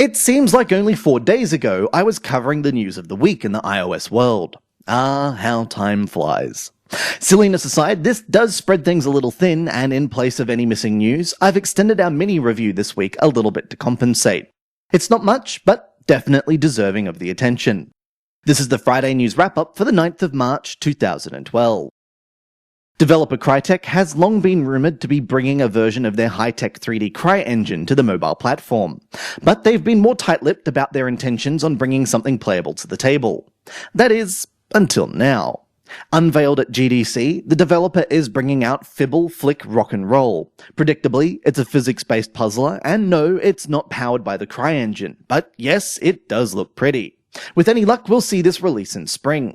It seems like only 4 days ago I was covering the news of the week in the iOS world. Ah, how time flies. Silliness aside, this does spread things a little thin, and in place of any missing news, I've extended our mini review this week a little bit to compensate. It's not much, but definitely deserving of the attention. This is the Friday news wrap-up for the 9th of March 2012. Developer Crytek has long been rumoured to be bringing a version of their high-tech 3D CryEngine to the mobile platform, but they've been more tight-lipped about their intentions on bringing something playable to the table. That is, until now. Unveiled at GDC, the developer is bringing out Fibble Flick Rock and Roll. Predictably, it's a physics-based puzzler, and no, it's not powered by the CryEngine, but yes, it does look pretty. With any luck, we'll see this release in spring.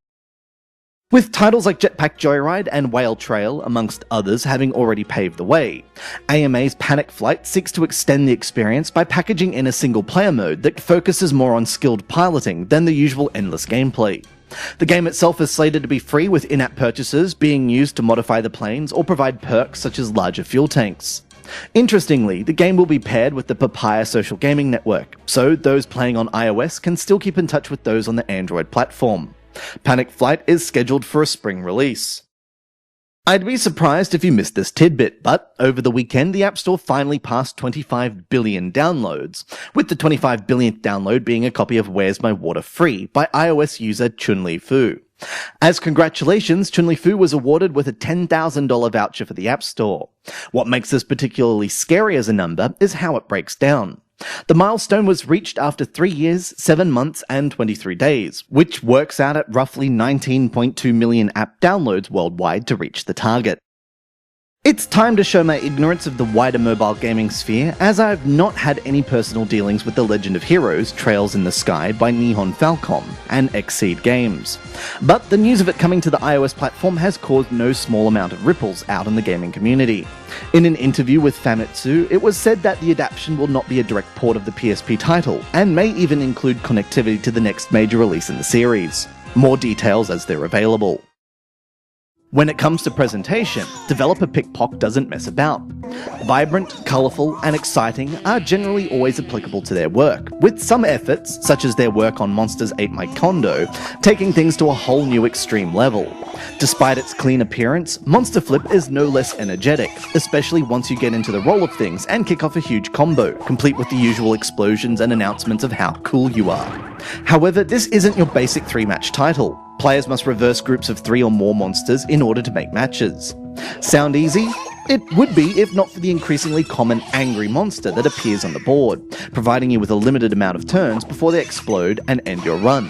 With titles like Jetpack Joyride and Whale Trail, amongst others, having already paved the way, AMA's Panic Flight seeks to extend the experience by packaging in a single-player mode that focuses more on skilled piloting than the usual endless gameplay. The game itself is slated to be free, with in-app purchases being used to modify the planes or provide perks such as larger fuel tanks. Interestingly, the game will be paired with the Papaya social gaming network, so those playing on iOS can still keep in touch with those on the Android platform. Panic Flight is scheduled for a spring release. I'd be surprised if you missed this tidbit, but over the weekend the App Store finally passed 25 billion downloads, with the 25 billionth download being a copy of Where's My Water Free by iOS user Chun-Li Fu. As congratulations, Chun-Li Fu was awarded with a $10,000 voucher for the App Store. What makes this particularly scary as a number is how it breaks down. The milestone was reached after 3 years, 7 months, and 23 days, which works out at roughly 19.2 million app downloads worldwide to reach the target. It's time to show my ignorance of the wider mobile gaming sphere, as I've not had any personal dealings with The Legend of Heroes: Trails in the Sky by Nihon Falcom and Xseed Games. But the news of it coming to the iOS platform has caused no small amount of ripples out in the gaming community. In an interview with Famitsu, it was said that the adaptation will not be a direct port of the PSP title, and may even include connectivity to the next major release in the series. More details as they're available. When it comes to presentation, developer Pickpock doesn't mess about. Vibrant, colourful, and exciting are generally always applicable to their work, with some efforts, such as their work on Monsters Ate My Condo, taking things to a whole new extreme level. Despite its clean appearance, Monster Flip is no less energetic, especially once you get into the roll of things and kick off a huge combo, complete with the usual explosions and announcements of how cool you are. However, this isn't your basic 3-match title. Players must reverse groups of 3 or more monsters in order to make matches. Sound easy? It would be if not for the increasingly common angry monster that appears on the board, providing you with a limited amount of turns before they explode and end your run.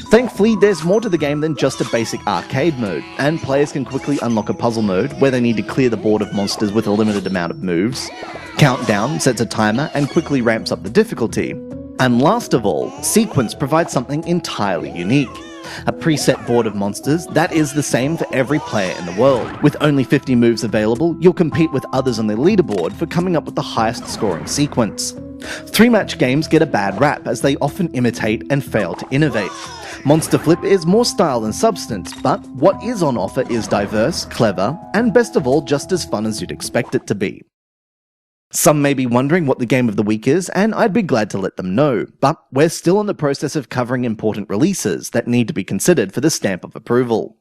Thankfully, there's more to the game than just a basic arcade mode, and players can quickly unlock a puzzle mode where they need to clear the board of monsters with a limited amount of moves. Countdown sets a timer and quickly ramps up the difficulty. And last of all, Sequence provides something entirely unique. A preset board of monsters that is the same for every player in the world. With only 50 moves available, you'll compete with others on the leaderboard for coming up with the highest scoring sequence. 3-match games get a bad rap as they often imitate and fail to innovate. Monster Flip is more style than substance, but what is on offer is diverse, clever, and best of all, just as fun as you'd expect it to be. Some may be wondering what the game of the week is, and I'd be glad to let them know, but we're still in the process of covering important releases that need to be considered for the stamp of approval.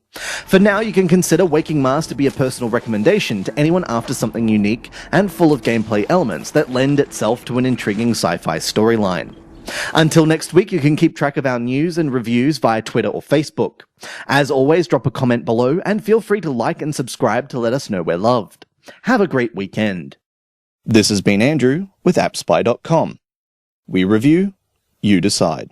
For now, you can consider Waking Mars to be a personal recommendation to anyone after something unique and full of gameplay elements that lend itself to an intriguing sci-fi storyline. Until next week, you can keep track of our news and reviews via Twitter or Facebook. As always, drop a comment below and feel free to like and subscribe to let us know we're loved. Have a great weekend. This has been Andrew with AppSpy.com. We review, you decide.